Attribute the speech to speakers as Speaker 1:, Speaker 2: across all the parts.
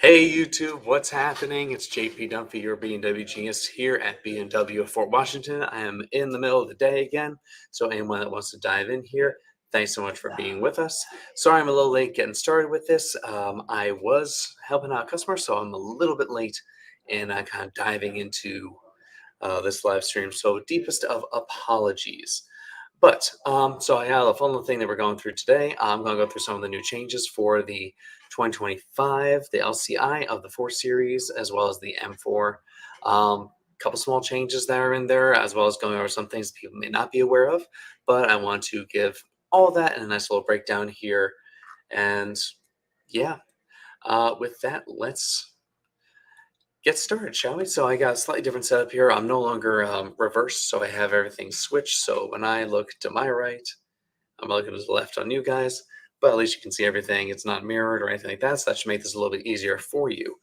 Speaker 1: Hey YouTube, what's happening? It's JP Dunphy, your B&W genius here at B&W of Fort Washington. I am in the middle of the day again, so anyone that wants to dive in here, thanks so much for being with us. Sorry I'm a little late getting started with this. I was helping out customers, so I'm a little bit late in kind of diving into this live stream, so deepest of apologies. But so I have a fun thing that we're going through today. I'm going to go through some of the new changes for the 2025, the LCI of the 4 Series, as well as the M4. Couple small changes that are in there, as well as going over some things people may not be aware of. But I want to give all of that in a nice little breakdown here. And yeah, with that, let's get started, shall we? So I got a slightly different setup here. I'm no longer reversed, so I have everything switched. So when I look to my right, I'm looking to the left on you guys, but at least you can see everything. It's not mirrored or anything like that, so that should make this a little bit easier for you.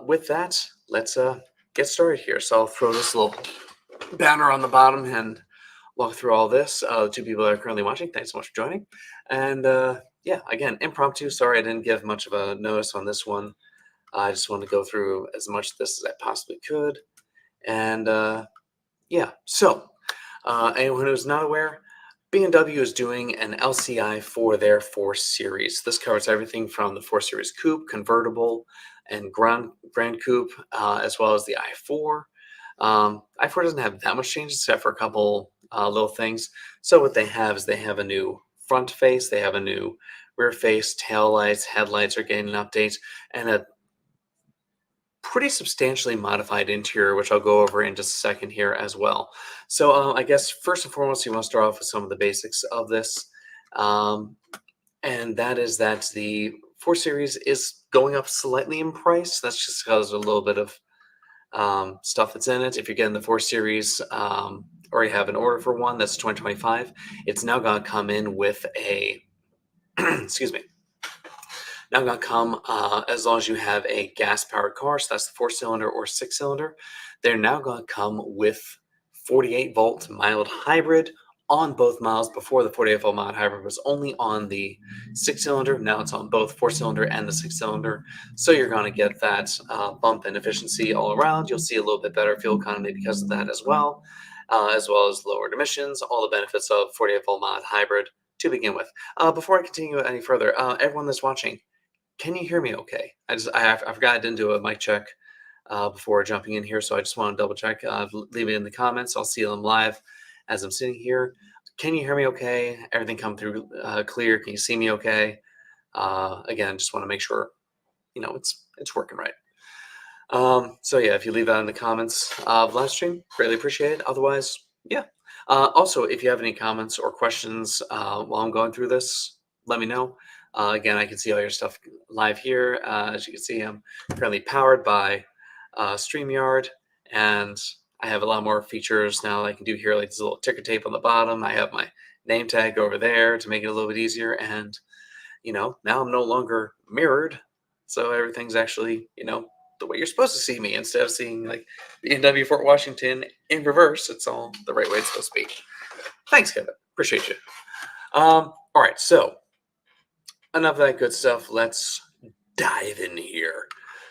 Speaker 1: With that, let's get started here. So I'll throw this little banner on the bottom and walk through all this. The two people that are currently watching, thanks so much for joining. And yeah, again, impromptu. Sorry I didn't give much of a notice on this one. I just wanted to go through as much of this as I possibly could. And yeah, so anyone who's not aware, B&W is doing an LCI for their 4 Series. This covers everything from the 4 Series Coupe, convertible, and Grand Coupe, as well as the i4. i4 doesn't have that much changes except for a couple little things. So what they have is they have a new front face, they have a new rear face, tail lights, headlights are getting an update, and a pretty substantially modified interior, which I'll go over in just a second here as well. So I guess first and foremost, you want to start off with some of the basics of this. And that is that the 4 Series is going up slightly in price. That's just because of a little bit of stuff that's in it. If you're getting the 4 Series or you have an order for one that's 2025, it's now going to come in with a, excuse me, now going to come as long as you have a gas-powered car, so that's the 4-cylinder or 6-cylinder. They're now going to come with 48-volt mild hybrid on both models. Before, the 48-volt mild hybrid was only on the 6-cylinder. Now it's on both 4-cylinder and the 6-cylinder. So you're going to get that bump in efficiency all around. You'll see a little bit better fuel economy because of that as well as lowered emissions, all the benefits of 48-volt mild hybrid to begin with. Before I continue any further, everyone that's watching, can you hear me okay? I forgot I didn't do a mic check before jumping in here, so I just want to double check. Leave it in the comments. I'll see them live as I'm sitting here. Can you hear me okay? Everything come through clear? Can you see me okay? Again, just want to make sure it's working right. So yeah, if you leave that in the comments of live stream, greatly appreciate it. Otherwise, yeah. Also, if you have any comments or questions while I'm going through this, let me know. Again, I can see all your stuff live here. As you can see, I'm currently powered by StreamYard, and I have a lot more features now that I can do here, like this little ticker tape on the bottom. I have my name tag over there to make it a little bit easier, and now I'm no longer mirrored, so everything's actually the way you're supposed to see me instead of seeing like B&W Fort Washington in reverse. It's all the right way it's supposed to be. Thanks, Kevin. Appreciate you. All right, so enough of that good stuff. Let's dive in here.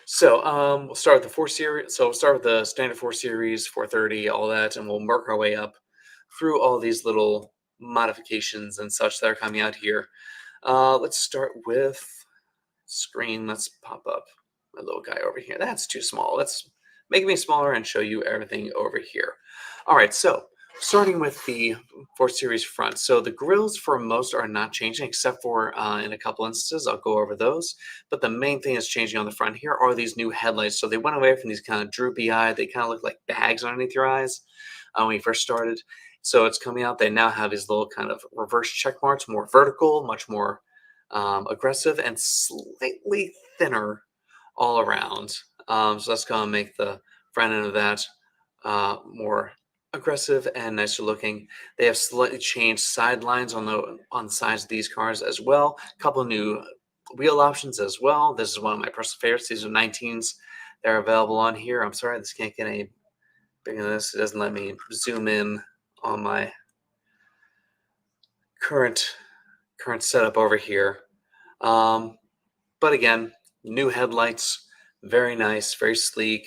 Speaker 1: So we'll start with the 4 Series. So we'll start with the standard 4 Series, 430, all that, and we'll work our way up through all these little modifications and such that are coming out here. Let's start with screen. Let's pop up my little guy over here. That's too small. Let's make me smaller and show you everything over here. All right, so starting with the 4 Series front. So the grills for most are not changing except for in a couple instances. I'll go over those. But the main thing that's changing on the front here are these new headlights. So they went away from these kind of droopy eye. They kind of look like bags underneath your eyes when you first started. So it's coming out. They now have these little kind of reverse check marks, more vertical, much more aggressive, and slightly thinner all around. So that's going to make the front end of that more aggressive and nicer looking. They have slightly changed sidelines on the sides of these cars as well. A couple of new wheel options as well. This is one of my personal favorites. These are 19s. They're available on here. I'm sorry, this can't get any bigger than this. It doesn't let me zoom in on my current setup over here. But again, new headlights, very nice, very sleek,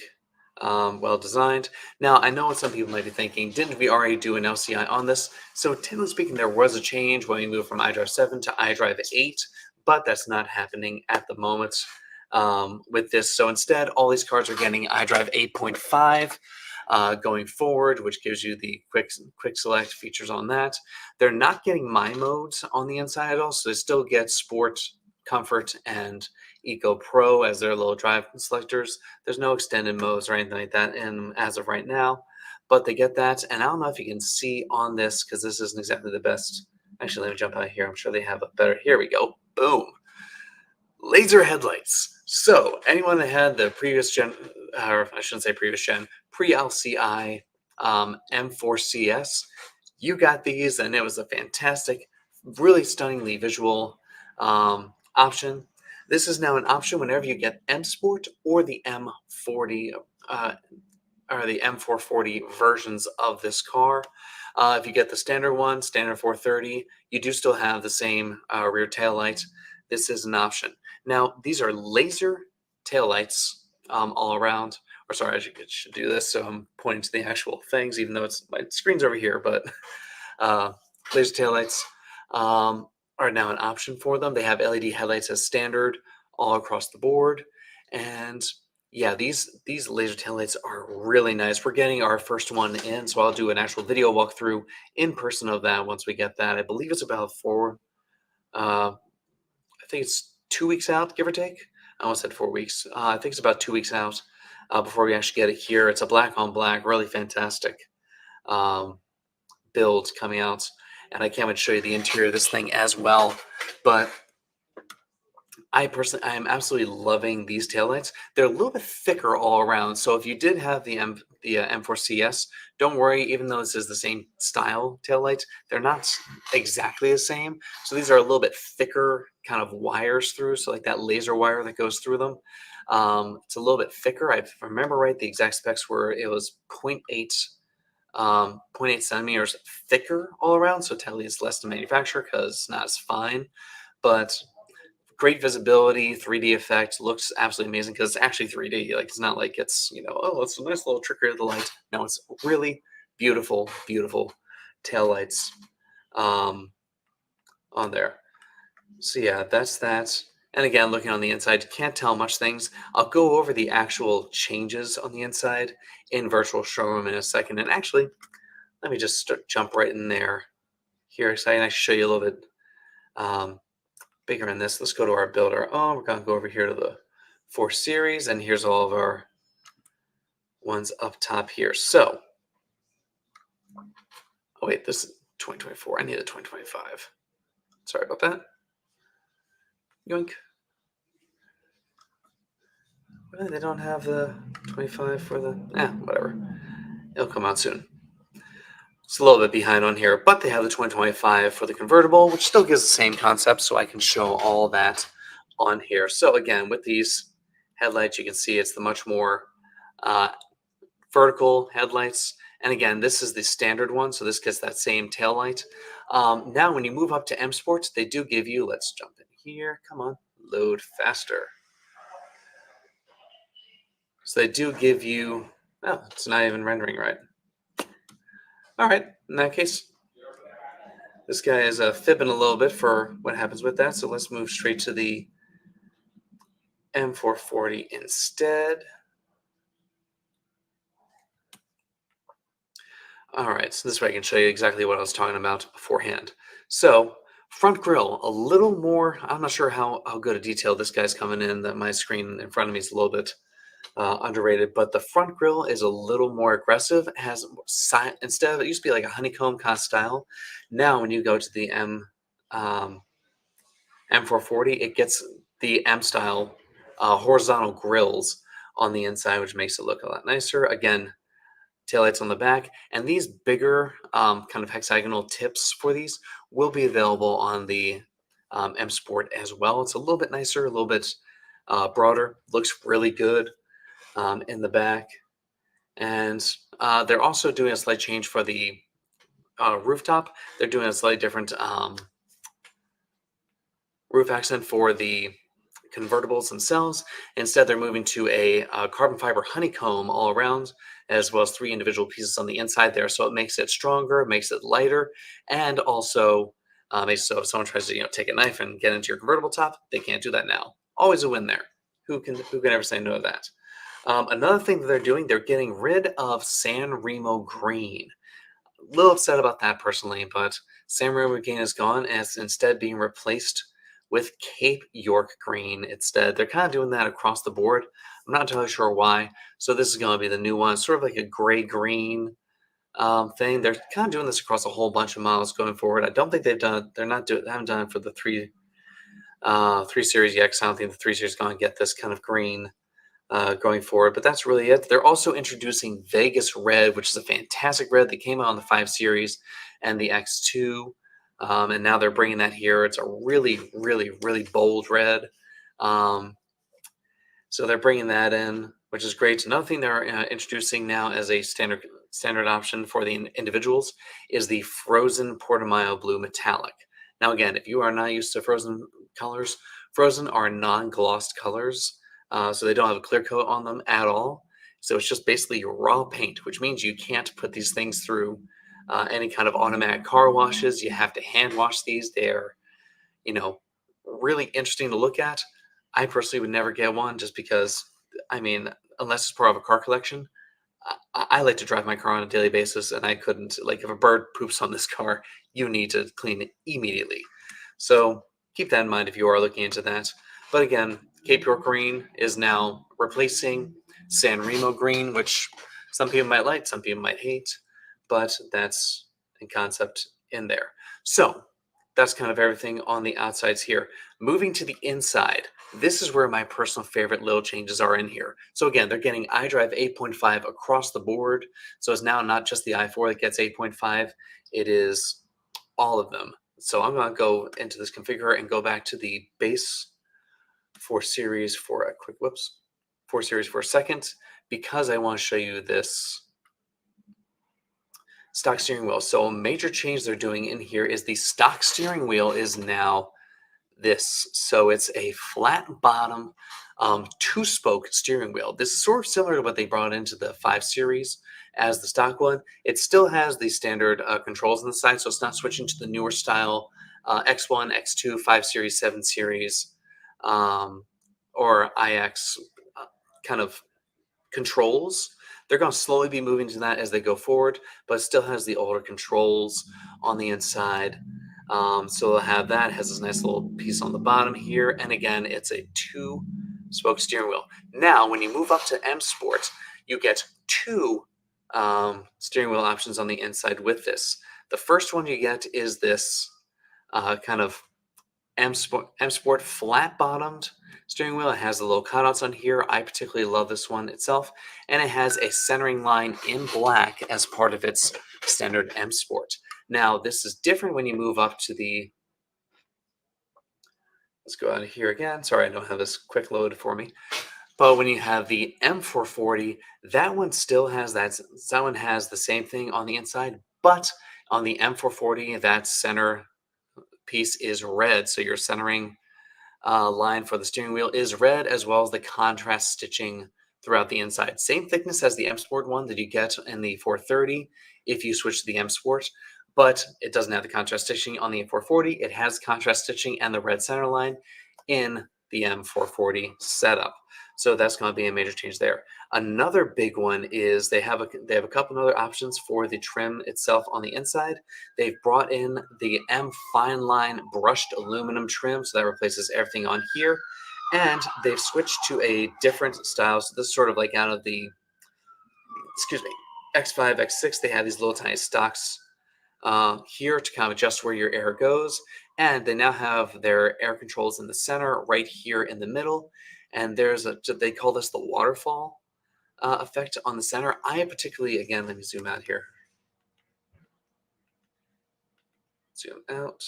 Speaker 1: well designed. Now, I know what some people might be thinking, didn't we already do an LCI on this? So technically speaking, there was a change when we moved from iDrive 7 to iDrive 8, but that's not happening at the moment with this. So instead, all these cars are getting iDrive 8.5 going forward, which gives you the quick select features on that. They're not getting my modes on the inside at all, so they still get sport, comfort, and eco pro as their little drive selectors. There's no extended modes or anything like that in as of right now, but they get that. And I don't know if you can see on this because this isn't exactly the best. Actually, let me jump out here. I'm sure they have a better. Here we go. Boom. Laser headlights. So anyone that had the previous gen, or I shouldn't say previous gen, pre-LCI M4CS, you got these, and it was a fantastic, really stunningly visual option. This is now an option whenever you get M Sport or the M40 or the M440 versions of this car. If you get the standard one, standard 430, you do still have the same rear tail light. This is an option. Now, these are laser taillights all around. Or sorry, I should do this, so I'm pointing to the actual things, even though it's my screen's over here. But laser taillights are now an option for them. They have LED headlights as standard all across the board, and yeah, these laser taillights are really nice. We're getting our first one in, so I'll do an actual video walkthrough in person of that once we get that. I believe it's about I think it's 2 weeks out, give or take. I almost said 4 weeks. I think it's about 2 weeks out before we actually get it here. It's a black on black, really fantastic build coming out. And I can't wait to show you the interior of this thing as well. But I am absolutely loving these taillights. They're a little bit thicker all around. So if you did have the M4CS, don't worry, even though this is the same style taillight, they're not exactly the same. So these are a little bit thicker kind of wires through. So like that laser wire that goes through them. It's a little bit thicker. If I remember right, the exact specs were it was 0.8 centimeters thicker all around. So technically it's less to manufacture because it's not as fine. But great visibility, 3D effect, looks absolutely amazing because it's actually 3D. Like it's not like it's, oh, it's a nice little trickery of the light. No, it's really beautiful, beautiful taillights on there. So yeah, that's that. And again, looking on the inside, you can't tell much things. I'll go over the actual changes on the inside in virtual showroom in a second. And actually, let me just jump right in there here so I can actually show you a little bit bigger in this. Let's go to our builder. Oh, we're going to go over here to the 4 Series, and here's all of our ones up top here. So, oh wait, this is 2024. I need a 2025. Sorry about that. Yoink. Really, they don't have the 25 for the, whatever. It'll come out soon. It's a little bit behind on here, but they have the 2025 for the convertible, which still gives the same concept, so I can show all that on here. So again, with these headlights, you can see it's the much more vertical headlights. And again, this is the standard one, so this gets that same tail light. Now, when you move up to M Sports, they do give you, let's jump in here. Come on, load faster. So they do give you, oh, it's not even rendering right. All right, in that case, this guy is fibbing a little bit for what happens with that. So let's move straight to the M440 instead. All right, so this way I can show you exactly what I was talking about beforehand. So front grille, a little more, I'm not sure how good a detail this guy's coming in, that my screen in front of me is a little bit underrated, but the front grille is a little more aggressive. It has instead of, it used to be like a honeycomb kind of style. Now when you go to the M440, it gets the M style horizontal grills on the inside, which makes it look a lot nicer. Again, taillights on the back, and these bigger kind of hexagonal tips for these will be available on the M Sport as well. It's a little bit nicer, a little bit broader, looks really good in the back. And they're also doing a slight change for the rooftop. They're doing a slightly different roof accent for the convertibles themselves. Instead, they're moving to a carbon fiber honeycomb all around, as well as 3 individual pieces on the inside there. So it makes it stronger, makes it lighter, and also makes it so if someone tries to take a knife and get into your convertible top, they can't do that now. Always a win there. Who can ever say no to that? Another thing that they're doing, they're getting rid of San Remo green. A little upset about that personally, but San Remo green is gone and it's instead being replaced with Cape York green instead. They're kind of doing that across the board. I'm not entirely sure why. So this is going to be the new one, sort of like a gray-green thing. They're kind of doing this across a whole bunch of models going forward. I don't think they've done it. They haven't done it for the 3 Series yet. 'Cause I don't think the 3 Series is going to get this kind of green going forward, but that's really it. They're also introducing Vegas Red, which is a fantastic red that came out on the 5 Series and the X2, and now they're bringing that here. It's a really, really, really bold red. So they're bringing that in, which is great. Another thing they're introducing now as a standard option for the individuals is the Frozen Portimao Blue Metallic. Now, again, if you are not used to Frozen colors, Frozen are non-glossed colors. So they don't have a clear coat on them at all. So it's just basically raw paint, which means you can't put these things through any kind of automatic car washes. You have to hand wash these. They're, really interesting to look at. I personally would never get one just because, unless it's part of a car collection, I like to drive my car on a daily basis, and I couldn't, like, if a bird poops on this car, you need to clean it immediately. So keep that in mind if you are looking into that. But again, Cape York Green is now replacing San Remo Green, which some people might like, some people might hate, but that's in concept in there. So that's kind of everything on the outsides here. Moving to the inside, this is where my personal favorite little changes are in here. So again, they're getting iDrive 8.5 across the board. So it's now not just the i4 that gets 8.5, it is all of them. So I'm going to go into this configurator and go back to the base 4 Series for a quick, 4 Series for a second, because I want to show you this stock steering wheel. So a major change they're doing in here is the stock steering wheel is now this. So it's a flat bottom 2-spoke steering wheel. This is sort of similar to what they brought into the 5 Series as the stock one. It still has the standard controls on the side, so it's not switching to the newer style X1, X2, 5 Series, 7 Series, or iX kind of controls. They're going to slowly be moving to that as they go forward, but it still has the older controls on the inside. So they'll have that. It has this nice little piece on the bottom here. And again, it's a 2-spoke steering wheel. Now, when you move up to M Sport, you get 2 steering wheel options on the inside with this. The first one you get is this kind of M Sport flat-bottomed steering wheel. It has the little cutouts on here. I particularly love this one itself. And it has a centering line in black as part of its standard M Sport. Now, this is different when you move up to the, let's go out of here again. Sorry, I don't have this quick load for me. But when you have the M440, that one still has that one has the same thing on the inside, but on the M440, that center piece is red. So your centering line for the steering wheel is red, as well as the contrast stitching throughout the inside. Same thickness as the M Sport one that you get in the 430 if you switch to the M Sport, but it doesn't have the contrast stitching on the M440. It has contrast stitching and the red center line in the M440 setup. So that's going to be a major change there. Another big one is they have a couple other options for the trim itself on the inside. They've brought in the M Fine Line brushed aluminum trim, so that replaces everything on here. And they've switched to a different style. So this is sort of like out of the, X5, X6, they have these little tiny stocks here to kind of adjust where your air goes. And they now have their air controls in the center, right here in the middle. And they call this the waterfall effect on the center. I particularly, again, let me zoom out here. Zoom out.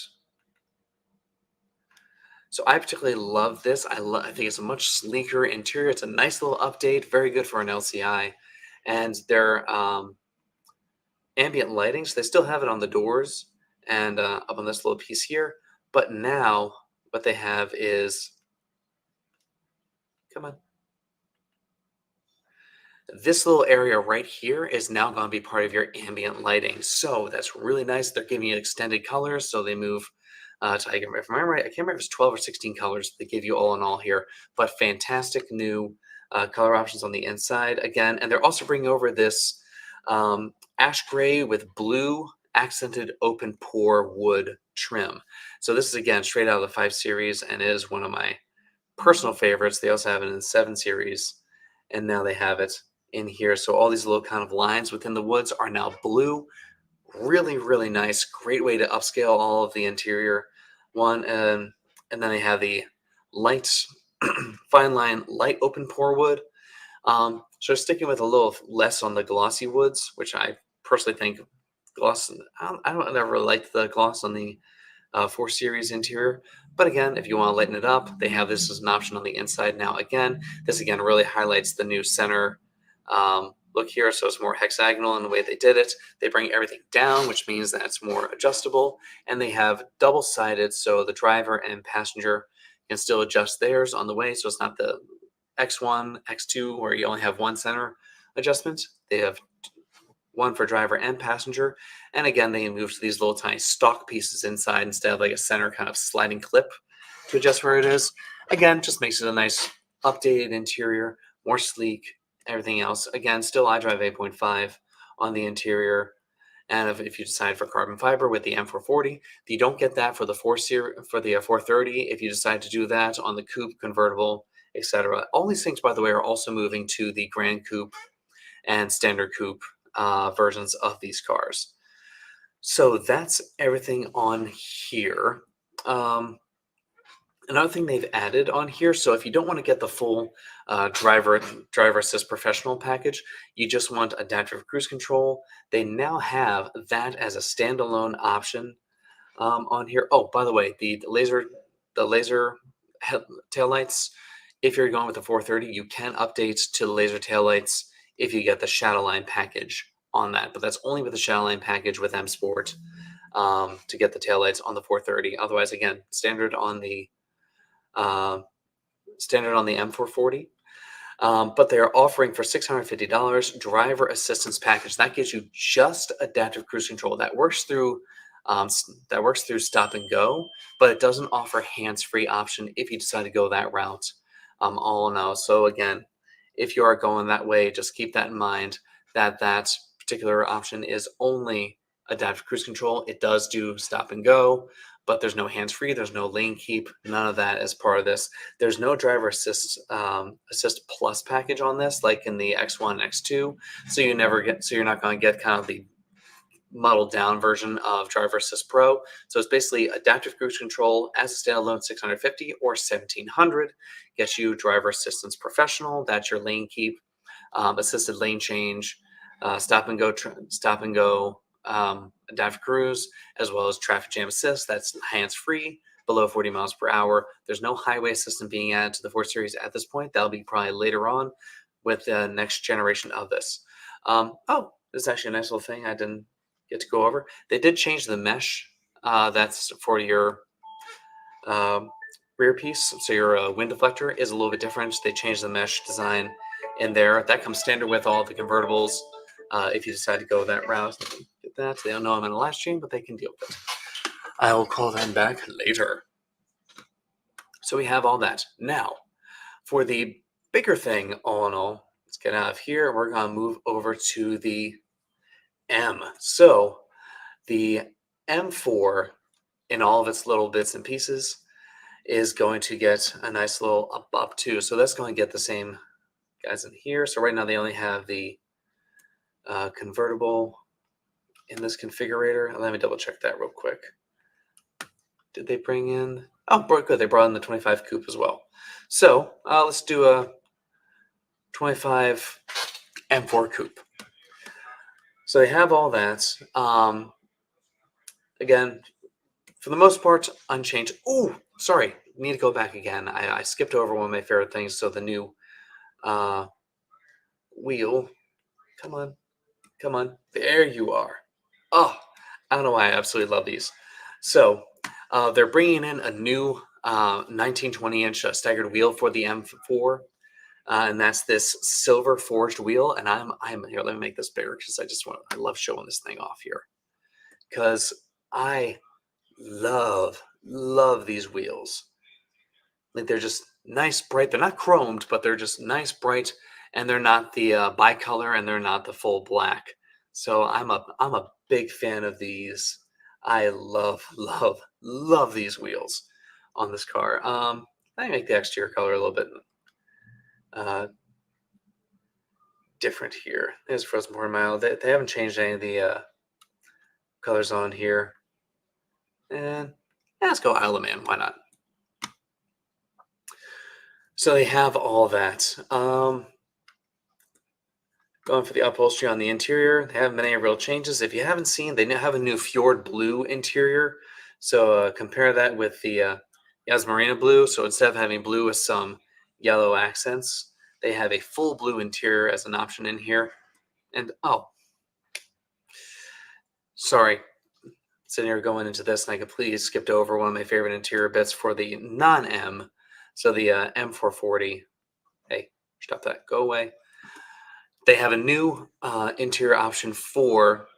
Speaker 1: So I particularly love this. I think it's a much sleeker interior. It's a nice little update, very good for an LCI. And their ambient lighting, so they still have it on the doors and up on this little piece here. But now what they have is Come on. This little area right here is now going to be part of your ambient lighting. So that's really nice. They're giving you extended colors, so they move to, if I remember right, I can't remember if it's 12 or 16 colors they give you all in all here, but fantastic new color options on the inside again. And they're also bringing over this ash gray with blue accented open pore wood trim. So this is again straight out of the 5 Series and is one of my personal favorites. They also have it in the 7 Series, and now they have it in here. So all these little kind of lines within the woods are now blue. Really, really nice. Great way to upscale all of the interior one. And then they have the light, fine line, light open pore wood. So sticking with a little less on the glossy woods, which I personally think gloss, I don't ever like the gloss on the 4 Series interior. But again, if you want to lighten it up, they have this as an option on the inside now. Again, this again really highlights the new center look here. So it's more hexagonal in the way they did it. They bring everything down, which means that it's more adjustable. And they have double-sided, so the driver and passenger can still adjust theirs on the way. So it's not the X1, X2, where you only have one center adjustment. They have one for driver and passenger. And again, they move to these little tiny stock pieces inside instead of like a center kind of sliding clip to adjust where it is. Again, just makes it a nice updated interior, more sleek, everything else. Again, still iDrive 8.5 on the interior. And if you decide for carbon fiber with the M440, you don't get that for the 4 Series, for the 430. If you decide to do that on the coupe, convertible, etc. All these things, by the way, are also moving to the Grand Coupe and Standard Coupe versions of these cars. So that's everything on here. Another thing they've added on here, so if you don't want to get the full driver assist professional package, you just want adaptive cruise control, they now have that as a standalone option on here. Oh, by the way, the laser taillights, if you're going with the 430, you can update to the laser taillights if you get the Shadowline package on that, but that's only with the Shadowline package with M Sport to get the taillights on the 430. Otherwise, again, standard on the M440. But they are offering for $650 driver assistance package. That gives you just adaptive cruise control that works through stop and go, but it doesn't offer hands-free option if you decide to go that route. All in all, so again, if you are going that way, just keep that in mind that that particular option is only adaptive cruise control. It does do stop and go, but there's no hands-free, there's no lane keep, none of that as part of this. There's no driver assist plus package on this, like in the X1, X2. So you're not going to get kind of the muddled down version of Driver Assist Pro. So it's basically adaptive cruise control as a standalone 650 or 1700. Gets you driver assistance professional. That's your lane keep, assisted lane change, stop and go, adaptive cruise, as well as traffic jam assist. That's hands free, below 40 miles per hour. There's no highway assistant being added to the 4 Series at this point. That'll be probably later on with the next generation of this. Oh, this is actually a nice little thing I didn't get to go over. They did change the mesh. That's for your rear piece. So your wind deflector is a little bit different. They changed the mesh design in there. That comes standard with all the convertibles. If you decide to go that route, get that. They don't know I'm in a live stream, but they can deal with it. I will call them back later. So we have all that. Now, for the bigger thing, all in all, let's get out of here. We're going to move over to the M. So the M4 in all of its little bits and pieces is going to get a nice little up too. So that's going to get the same guys in here. So right now they only have the convertible in this configurator. Let me double check that real quick. Did they bring in? Oh, good. They brought in the 25 coupe as well. So let's do a 25 M4 coupe. So they have all that. Again, for the most part, unchanged. Oh, sorry. Need to go back again. I skipped over one of my favorite things. So the new wheel. Come on. Come on. There you are. Oh, I don't know why I absolutely love these. So they're bringing in a new 1920-inch staggered wheel for the M4. and that's this silver forged wheel. And I'm here. Let me make this bigger because I love showing this thing off here because I love these wheels. Like they're just nice, bright. They're not chromed, but they're just nice, bright, and they're not the bicolor, and they're not the full black. So I'm a big fan of these. I love these wheels on this car. Let me make the exterior color a little bit different here. There's Frozen Porn Mile. They haven't changed any of the colors on here. And yeah, let's go Isle of Man. Why not? So they have all that. Going for the upholstery on the interior. They haven't been any real changes. If you haven't seen, they now have a new Fjord Blue interior. So compare that with the Yasmarina Blue. So instead of having blue with some yellow accents, they have a full blue interior as an option in here. And oh, sorry, sitting here going into this, and I completely skipped over one of my favorite interior bits for the non-M. So the M440. Hey, stop that. Go away. They have a new interior option for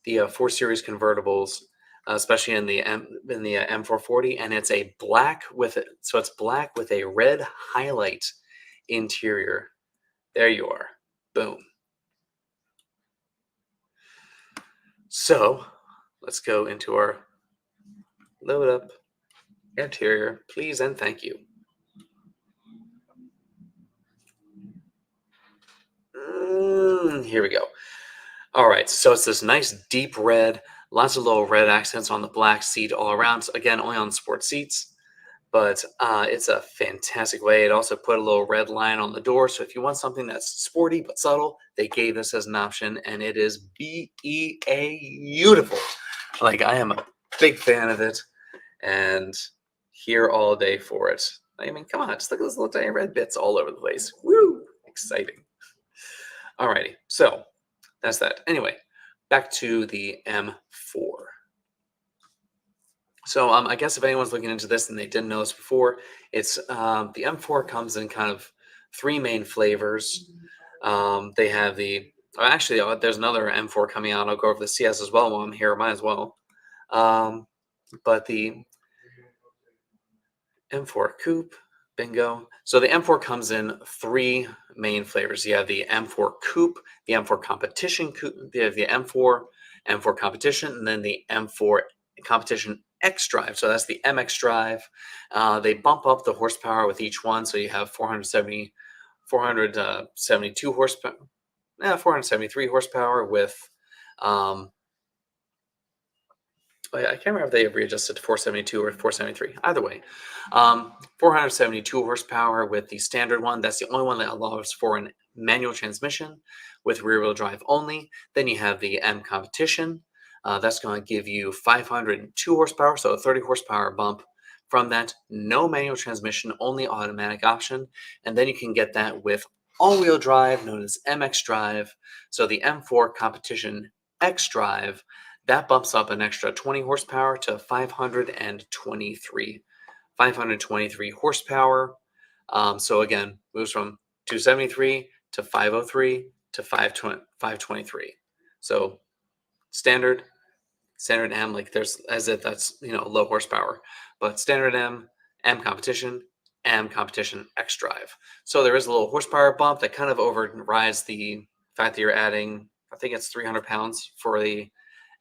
Speaker 1: the 4 Series convertibles, especially in the M440, and it's a black with it. So it's black with a red highlight interior. There you are. Boom. So let's go into our load up interior, please and thank you. Here we go. All right, so it's this nice deep red, lots of little red accents on the black seat all around. So again, only on sport seats, but it's a fantastic way. It also put a little red line on the door. So if you want something that's sporty but subtle, they gave this as an option, and it is beautiful. Like, I am a big fan of it, and here all day for it. I mean, come on, just look at those little tiny red bits all over the place. Woo! Exciting. Alrighty, so that's that. Anyway, back to the M4. So I guess if anyone's looking into this and they didn't know this before, it's the M4 comes in kind of 3 main flavors. They have there's another M4 coming out. I'll go over the CS as well while I'm here. Might as well. But the M4 Coupe, bingo. So the M4 comes in 3 main flavors. You have the M4 Coupe, the M4 Competition Coupe, the M4, M4 Competition, and then the M4 Competition X-Drive. So that's the MX Drive. They bump up the horsepower with each one. So you have 472 horsepower, 473 horsepower with I can't remember if they readjusted to 472 or 473. Either way, 472 horsepower with the standard one. That's the only one that allows for a manual transmission with rear-wheel drive only. Then you have the M Competition. That's going to give you 502 horsepower, so a 30 horsepower bump from that. No manual transmission, only automatic option. And then you can get that with all-wheel drive, known as MX Drive. So the M4 Competition X Drive, that bumps up an extra 20 horsepower to 523 horsepower. So again, moves from 273 to 503 to 523. So standard M, like there's as if that's low horsepower, but standard M Competition, M Competition X Drive. So there is a little horsepower bump that kind of overrides the fact that you're adding, I think it's 300 pounds for the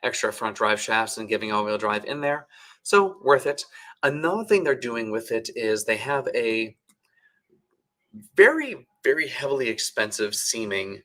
Speaker 1: extra front drive shafts and giving all-wheel drive in there. So worth it. Another thing they're doing with it is they have a very, very heavily expensive seeming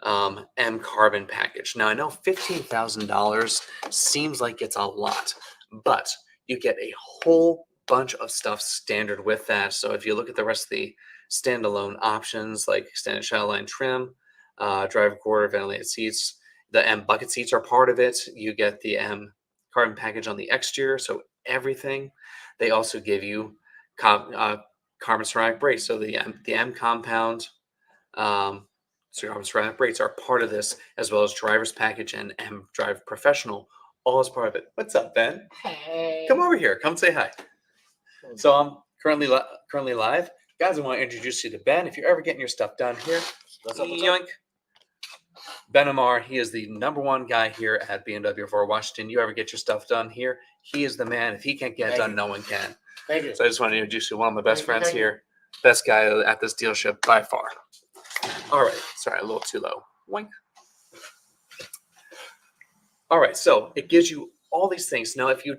Speaker 1: M carbon package. Now I know $15,000 seems like it's a lot, but you get a whole bunch of stuff standard with that. So if you look at the rest of the standalone options, like extended shadowline trim, driver quarter, ventilated seats, the M bucket seats are part of it. You get the M carbon package on the exterior, so everything. They also give you carbon ceramic brakes. So the M compound, carbon ceramic brakes are part of this, as well as driver's package and M Drive Professional, all as part of it. What's up, Ben?
Speaker 2: Hey.
Speaker 1: Come over here. Come say hi. So I'm currently live. guys, I want to introduce you to Ben. If you're ever getting your stuff done here,
Speaker 2: What's up?
Speaker 1: yoink. Ben Amar, he is the #1 guy here at BMW for Washington. You ever get your stuff done here, he is the man. If he can't get it done, no one can.
Speaker 2: Thank you.
Speaker 1: So I just want to introduce you to one of my best friends here. Best guy at this dealership by far. All right. Sorry, a little too low. Wink. All right. So it gives you all these things. Now, if you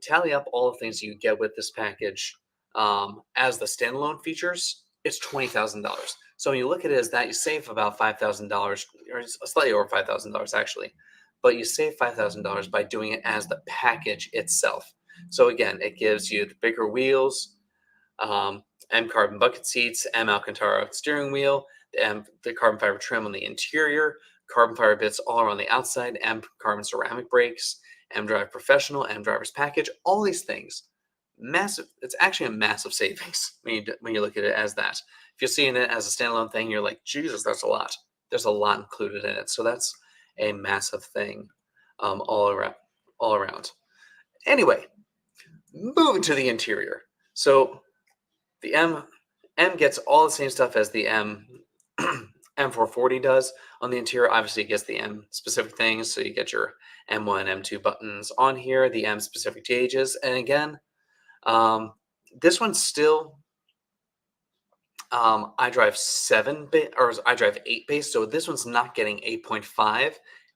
Speaker 1: tally up all the things you get with this package as the standalone features, it's $20,000. So when you look at it as that, you save about $5,000, or slightly over $5,000 actually. But you save $5,000 by doing it as the package itself. So again, it gives you the bigger wheels, M carbon bucket seats, M Alcantara steering wheel, the carbon fiber trim on the interior, carbon fiber bits all around the outside, M carbon ceramic brakes, mDrive Professional, mDriver's package, all these things. Massive. It's actually a massive savings when you look at it as that. If you're seeing it as a standalone thing, you're like, Jesus, that's a lot. There's a lot included in it. So that's a massive thing all around. Anyway, moving to the interior. So the M gets all the same stuff as the M440 does on the interior. Obviously, it gets the M specific things. So you get your M1, M2 buttons on here, the M specific gauges. And again, this one's still iDrive 7 bit or iDrive 8 base. So this one's not getting 8.5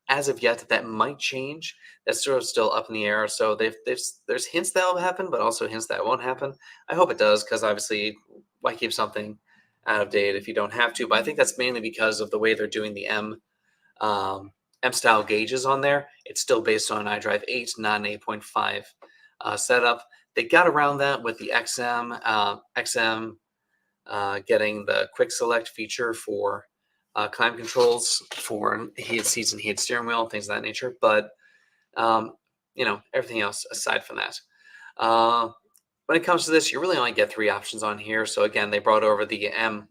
Speaker 1: as of yet. That might change. That's sort of still up in the air. So there's hints that will happen, but also hints that won't happen. I hope it does, because obviously, why keep something out of date if you don't have to? But I think that's mainly because of the way they're doing the M style gauges on there. It's still based on iDrive 8, not an 8.5 setup. They got around that with the XM getting the quick select feature for climate controls for heated seats and heated steering wheel, things of that nature. But everything else aside from that. When it comes to this, you really only get 3 options on here. So again, they brought over the M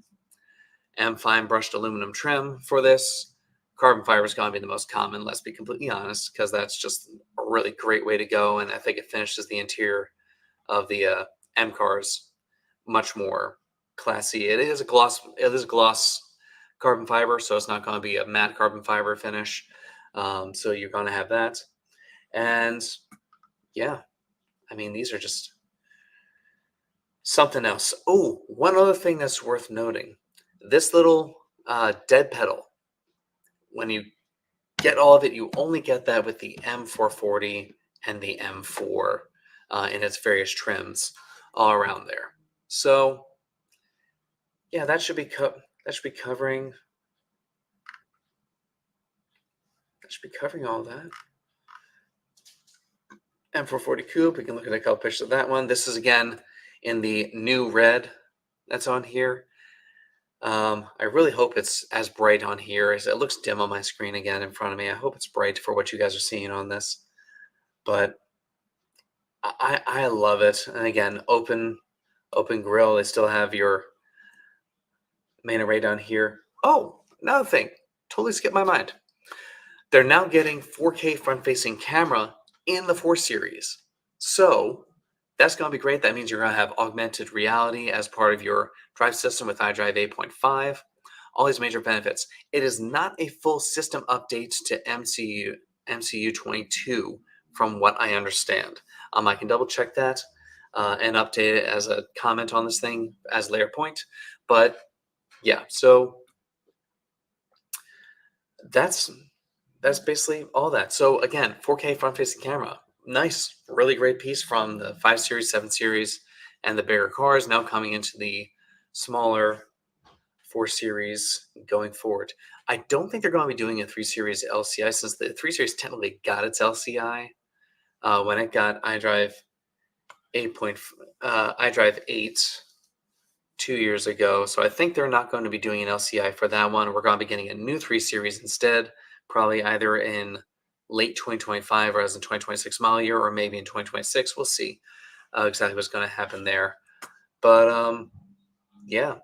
Speaker 1: fine brushed aluminum trim for this. Carbon fiber is going to be the most common, let's be completely honest, because that's just a really great way to go. And I think it finishes the interior of the M cars much more classy. It is a gloss carbon fiber, so it's not going to be a matte carbon fiber finish. So you're going to have that. And yeah, I mean, these are just something else. Oh, one other thing that's worth noting. This little dead pedal, when you get all of it, you only get that with the M440 and the M4 in its various trims all around there. So yeah, that should be covering. That should be covering all that. M440 Coupe. We can look at a couple pictures of that one. This is again in the new red that's on here. I really hope it's as bright on here as it looks dim on my screen again in front of me. I hope it's bright for what you guys are seeing on this. But I love it. And again, open grill. They still have your main array down here. Oh, another thing. Totally skipped my mind. They're now getting 4K front-facing camera in the 4 Series. So that's going to be great. That means you're going to have augmented reality as part of your drive system with iDrive 8.5. All these major benefits. It is not a full system update to MCU 22, from what I understand. I can double check that and update it as a comment on this thing as layer point. But yeah, so that's basically all that. So again, 4K front-facing camera. Nice, really great piece from the 5 Series, 7 Series, and the bigger cars, now coming into the smaller 4 Series going forward. I don't think they're going to be doing a 3 Series LCI, since the 3 Series technically got its LCI when it got iDrive 8 2 years ago. So I think they're not going to be doing an LCI for that one. We're going to be getting a new 3 Series instead, probably either in late 2025 or as in 2026 model year, or maybe in 2026. We'll see exactly what's going to happen there. But yeah.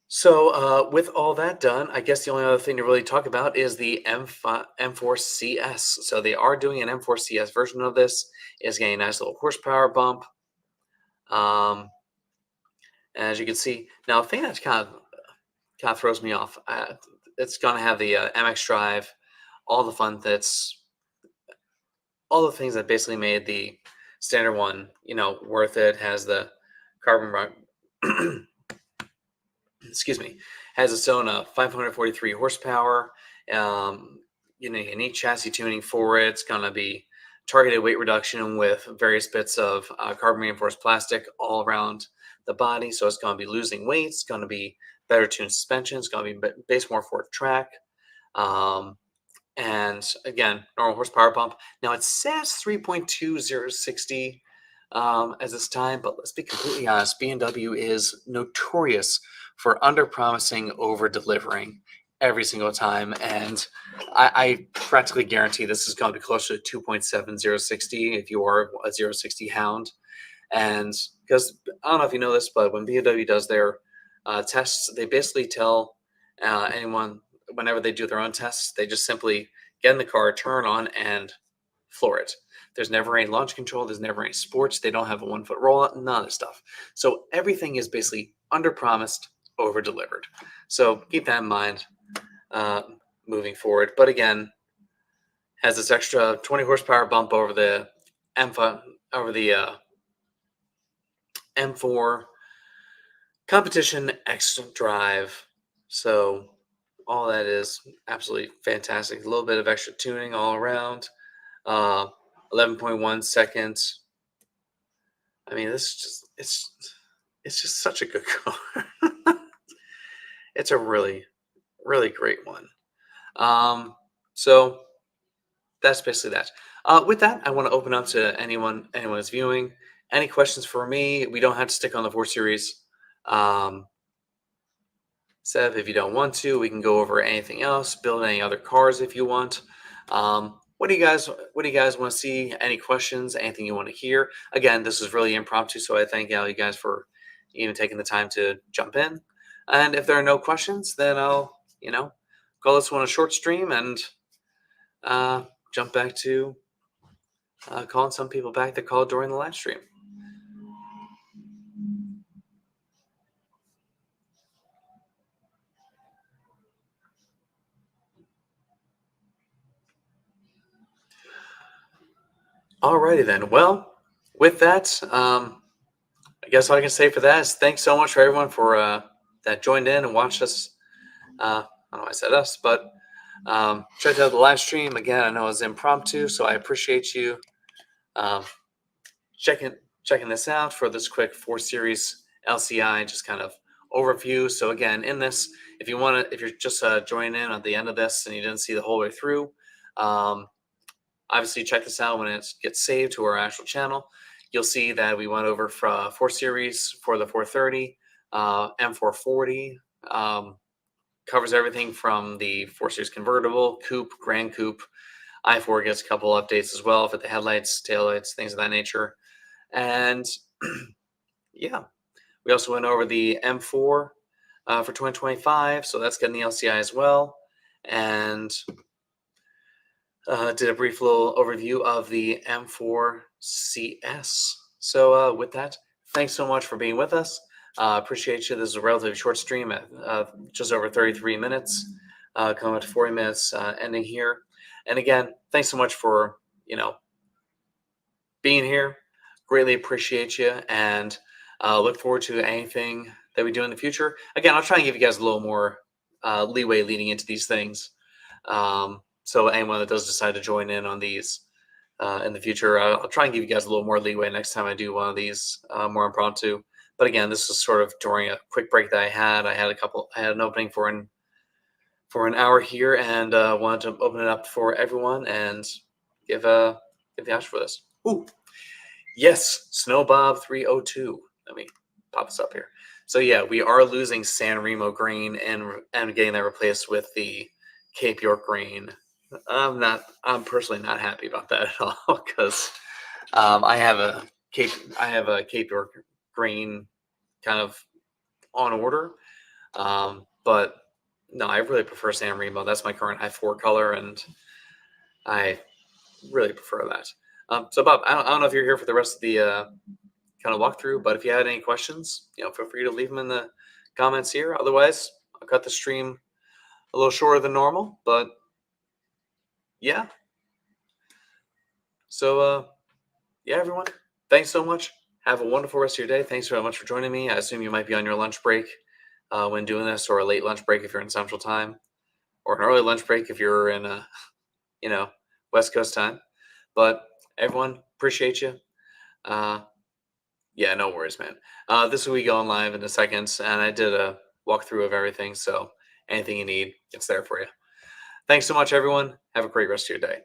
Speaker 1: So with all that done, I guess the only other thing to really talk about is the M4 CS. So they are doing an M4 CS version of this. It's getting a nice little horsepower bump. As you can see, now a thing that kind of throws me off. It's gonna have the MX drive, all the fun that's all the things that basically made the standard one, worth it. Has the carbon, excuse me, has its own 543 horsepower. You need chassis tuning for it. It's gonna be targeted weight reduction with various bits of carbon reinforced plastic all around the body. So it's gonna be losing weight. It's gonna be better tuned suspension. It's gonna be base more for track. Um, and again, normal horsepower pump. Now it says 3.2060 as this time, but let's be completely honest. B&W is notorious for under promising, over delivering every single time, and I practically guarantee this is going to be closer to 2.7060 if you are a 060 hound. And because I don't know if you know this, but when B&W does their tests, they basically tell anyone whenever they do their own tests, they just simply get in the car, turn on, and floor it. There's never any launch control. There's never any sports. They don't have a 1 foot rollout. None of this stuff. So everything is basically under promised, over delivered. So keep that in mind uh, moving forward. But again, has this extra 20 horsepower bump over the M4 competition X drive. So all that is absolutely fantastic. A little bit of extra tuning all around. 11.1 seconds. I mean, it's just such a good car. It's a really, really great one. So that's basically that. With that, I want to open up to anyone who's viewing. Any questions for me? We don't have to stick on the 4 Series. Sev, if you don't want to, we can go over anything else. Build any other cars if you want. What do you guys want to see? Any questions? Anything you want to hear? Again, this is really impromptu, so I thank all you guys for even taking the time to jump in. And if there are no questions, then I'll call this one a short stream and jump back to calling some people back that called during the live stream. Alrighty then. Well, with that, I guess all I can say for that is thanks so much for everyone for that joined in and watched us. I don't know why I said us, but checked out the live stream. Again, I know it was impromptu, so I appreciate you um, checking this out for this quick 4 Series LCI just kind of overview. So again, in this, if you're just joining in at the end of this and you didn't see the whole way through, obviously check this out when it gets saved to our actual channel. You'll see that we went over 4 Series for the 430, M440, covers everything from the 4 Series convertible, coupe, grand coupe. i4 gets a couple updates as well for the headlights, taillights, things of that nature. And yeah, we also went over the M4 for 2025, so that's getting the LCI as well. And did a brief little overview of the M4 CS. So with that, thanks so much for being with us. Appreciate you. This is a relatively short stream at just over 33 minutes, coming up to 40 minutes ending here. And again, thanks so much for being here. Greatly appreciate you, and look forward to anything that we do in the future. Again, I'll try and give you guys a little more leeway leading into these things. So anyone that does decide to join in on these in the future, I'll try and give you guys a little more leeway next time I do one of these more impromptu. But again, this is sort of during a quick break that I had. I had an opening for an hour here, and wanted to open it up for everyone and give the option for this. Ooh, yes, Snowbob 302. Let me pop this up here. So yeah, we are losing San Remo green and getting that replaced with the Cape York green. I'm personally not happy about that at all because I have a Cape York green kind of on order. But no, I really prefer San Remo. That's my current i4 color, and I really prefer that. So Bob, I don't know if you're here for the rest of the kind of walkthrough. But if you had any questions, feel free to leave them in the comments here. Otherwise, I'll cut the stream a little shorter than normal. But yeah. So yeah, everyone, thanks so much. Have a wonderful rest of your day. Thanks very much for joining me. I assume you might be on your lunch break when doing this, or a late lunch break if you're in Central Time, or an early lunch break if you're in West Coast time. But everyone, appreciate you. Yeah, no worries, man. This will be going live in a second, and I did a walkthrough of everything, so anything you need, it's there for you. Thanks so much, everyone. Have a great rest of your day.